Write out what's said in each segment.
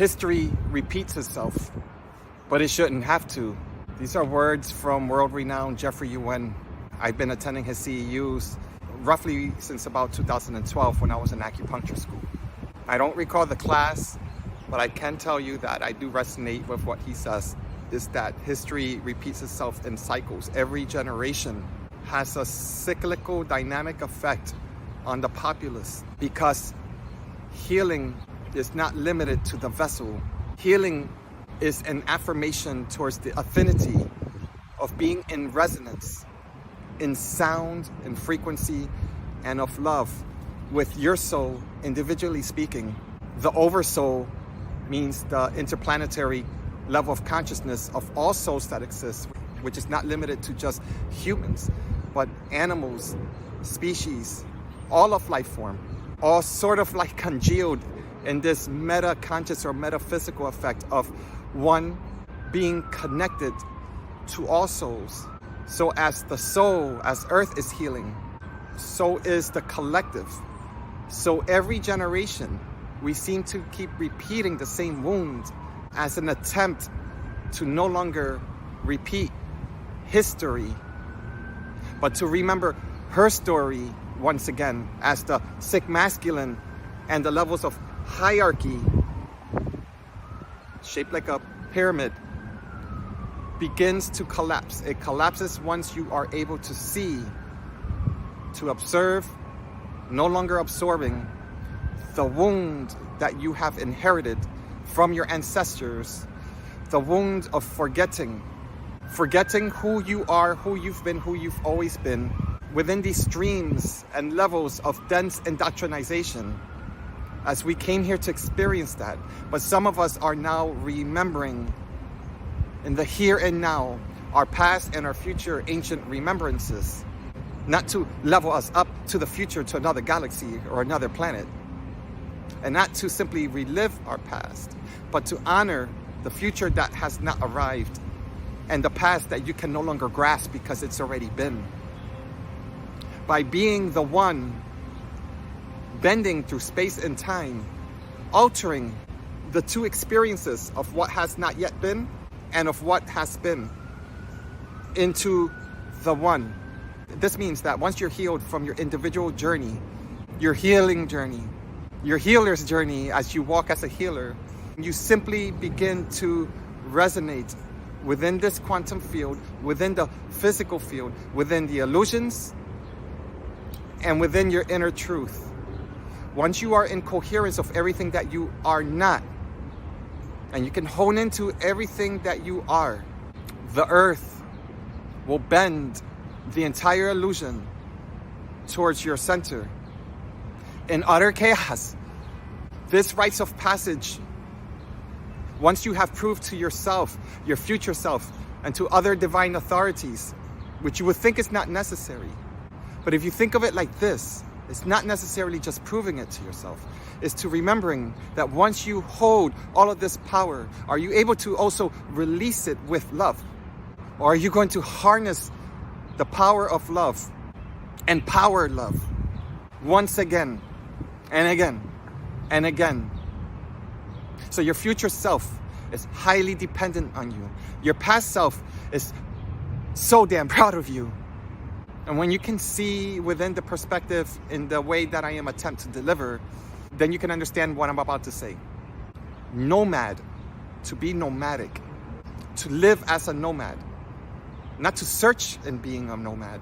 History repeats itself, but it shouldn't have to. These are words from world-renowned Jeffrey Yuen. I've been attending his CEUs roughly since about 2012 when I was in acupuncture school. I don't recall the class, but I can tell you that I do resonate with what he says, is that history repeats itself in cycles. Every generation has a cyclical dynamic effect on the populace because healing is not limited to the vessel. Healing is an affirmation towards the affinity of being in resonance, in sound, in frequency, and of love with your soul, individually speaking. The oversoul means the interplanetary level of consciousness of all souls that exist, which is not limited to just humans, but animals, species, all of life form, all sort of like congealed in this meta-conscious or metaphysical effect of one being connected to all souls. So as the soul, as Earth is healing, so is the collective. So every generation, we seem to keep repeating the same wound as an attempt to no longer repeat history, but to remember her story once again as the sick masculine and the levels of hierarchy shaped like a pyramid begins to collapse. It collapses once you are able to see, to observe, no longer absorbing the wound that you have inherited from your ancestors, the wound of forgetting who you are, who you've been, who you've always been, within these streams and levels of dense indoctrination, as we came here to experience that. But some of us are now remembering in the here and now our past and our future ancient remembrances, not to level us up to the future, to another galaxy or another planet, and not to simply relive our past, but to honor the future that has not arrived and the past that you can no longer grasp because it's already been. By being the one bending through space and time, altering the two experiences of what has not yet been and of what has been into the one. This means that once you're healed from your individual journey, your healing journey, your healer's journey as you walk as a healer, you simply begin to resonate within this quantum field, within the physical field, within the illusions, and within your inner truth. Once you are in coherence of everything that you are not, and you can hone into everything that you are, the earth will bend the entire illusion towards your center. In utter chaos, this rites of passage, once you have proved to yourself, your future self, and to other divine authorities, which you would think is not necessary. But if you think of it like this, it's not necessarily just proving it to yourself. It's to remembering that once you hold all of this power, are you able to also release it with love? Or are you going to harness the power of love, empower love, once again, and again, and again? So your future self is highly dependent on you. Your past self is so damn proud of you. And when you can see within the perspective in the way that I am attempting to deliver, then you can understand what I'm about to say. Nomad, to be nomadic, to live as a nomad, not to search in being a nomad.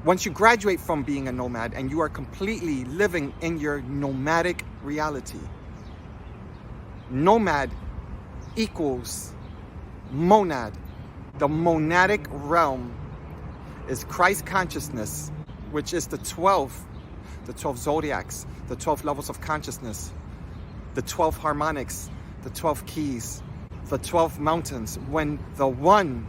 Once you graduate from being a nomad and you are completely living in your nomadic reality, nomad equals monad. The monadic realm is Christ consciousness, which is the 12 zodiacs, the 12 levels of consciousness, the 12 harmonics, the 12 keys, the 12 mountains. When the one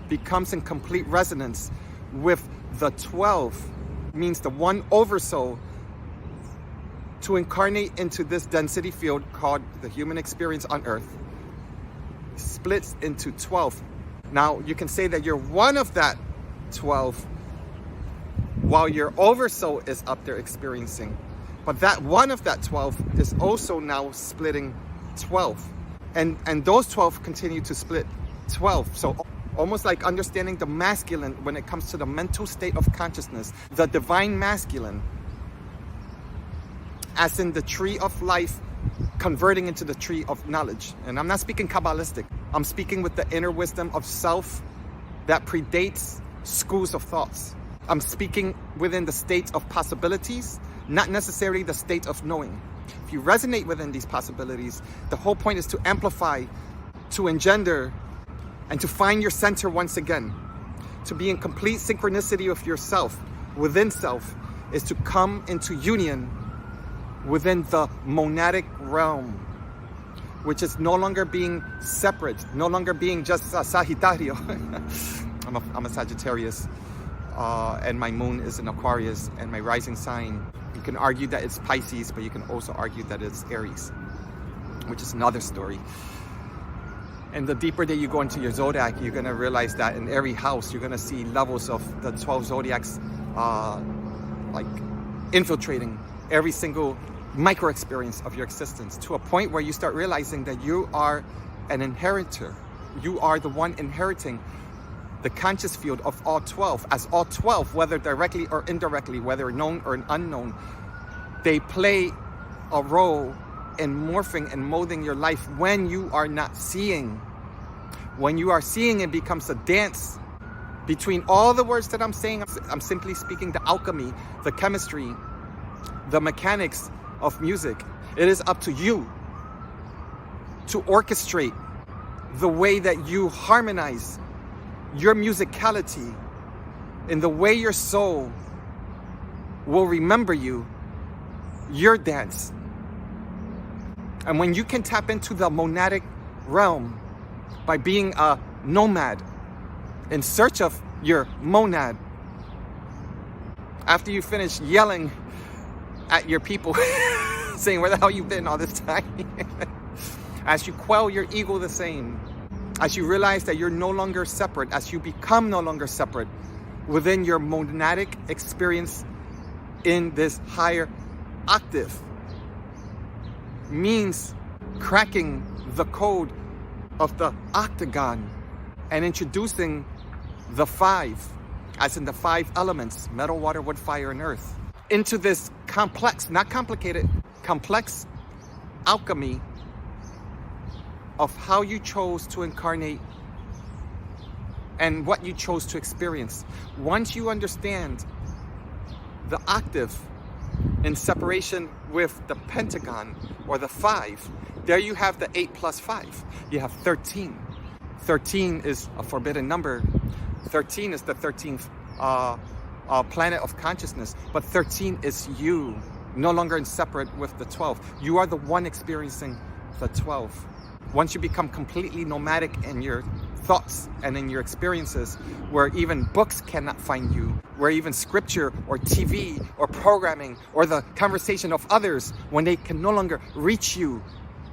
becomes in complete resonance with the 12, means the one oversoul to incarnate into this density field called the human experience on earth, splits into 12. Now you can say that you're one of that 12 while your oversoul is up there experiencing, but that one of that 12 is also now splitting 12. And those 12 continue to split 12. So almost like understanding the masculine when it comes to the mental state of consciousness, the divine masculine, as in the tree of life converting into the tree of knowledge. And I'm not speaking Kabbalistic. I'm speaking with the inner wisdom of self that predates schools of thoughts. I'm speaking within the state of possibilities, not necessarily the state of knowing. If you resonate within these possibilities, the whole point is to amplify, to engender, and to find your center once again. To be in complete synchronicity with yourself, within self, is to come into union within the monadic realm, which is no longer being separate, no longer being just a Sagittario. I'm a Sagittarius, and my moon is in Aquarius, and my rising sign, you can argue that it's Pisces, but you can also argue that it's Aries, which is another story. And the deeper that you go into your zodiac, you're going to realize that in every house, you're going to see levels of the 12 zodiacs like infiltrating every single micro experience of your existence, to a point where you start realizing that you are an inheritor. You are the one inheriting the conscious field of all 12, as all 12, whether directly or indirectly, whether known or unknown, they play a role in morphing and molding your life when you are not seeing. When you are seeing, it becomes a dance between all the words that I'm saying. I'm simply speaking the alchemy, the chemistry, the mechanics of music. It is up to you to orchestrate the way that you harmonize your musicality in the way your soul will remember you, your dance. And when you can tap into the monadic realm by being a nomad in search of your monad, after you finish yelling at your people, saying, where the hell you been all this time? As you quell your ego the same, as you realize that you're no longer separate, as you become no longer separate within your monadic experience in this higher octave, means cracking the code of the octagon and introducing the 5, as in the 5 elements, metal, water, wood, fire, and earth, into this complex, not complicated, complex alchemy of how you chose to incarnate and what you chose to experience. Once you understand the octave in separation with the pentagon or the 5, there you have the 8 plus 5. You have 13. 13 is a forbidden number. 13 is the 13th planet of consciousness, but 13 is you, no longer in separate with the 12. You are the one experiencing the 12. Once you become completely nomadic in your thoughts and in your experiences, where even books cannot find you, where even scripture or TV or programming or the conversation of others, when they can no longer reach you,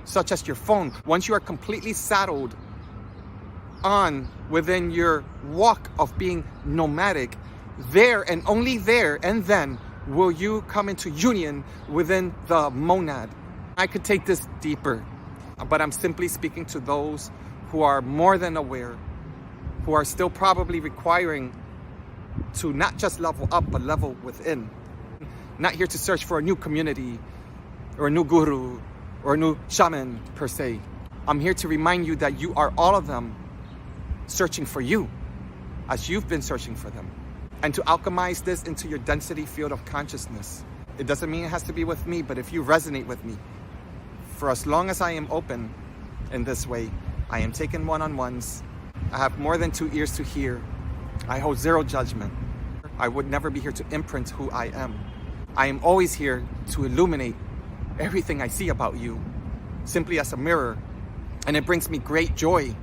such as your phone, once you are completely saddled on within your walk of being nomadic, there and only there and then will you come into union within the monad. I could take this deeper, but I'm simply speaking to those who are more than aware, who are still probably requiring to not just level up, but level within. Not here to search for a new community or a new guru or a new shaman per se. I'm here to remind you that you are all of them searching for you as you've been searching for them. And to alchemize this into your density field of consciousness. It doesn't mean it has to be with me, but if you resonate with me, for as long as I am open in this way, I am taking one-on-ones. I have more than 2 ears to hear. I hold zero judgment. I would never be here to imprint who I am. I am always here to illuminate everything I see about you, simply as a mirror. And it brings me great joy.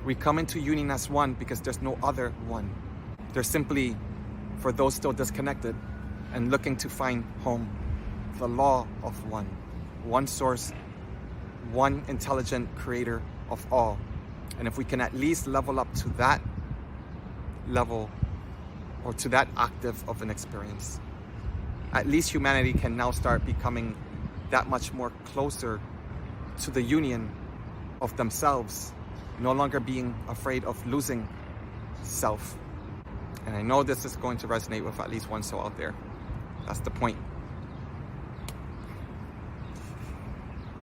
We come into union as one because there's no other one. There's simply, for those still disconnected and looking to find home, the law of one. One source, one intelligent creator of all. And if we can at least level up to that level or to that octave of an experience, at least humanity can now start becoming that much more closer to the union of themselves, no longer being afraid of losing self. And I know this is going to resonate with at least one soul out there. That's the point.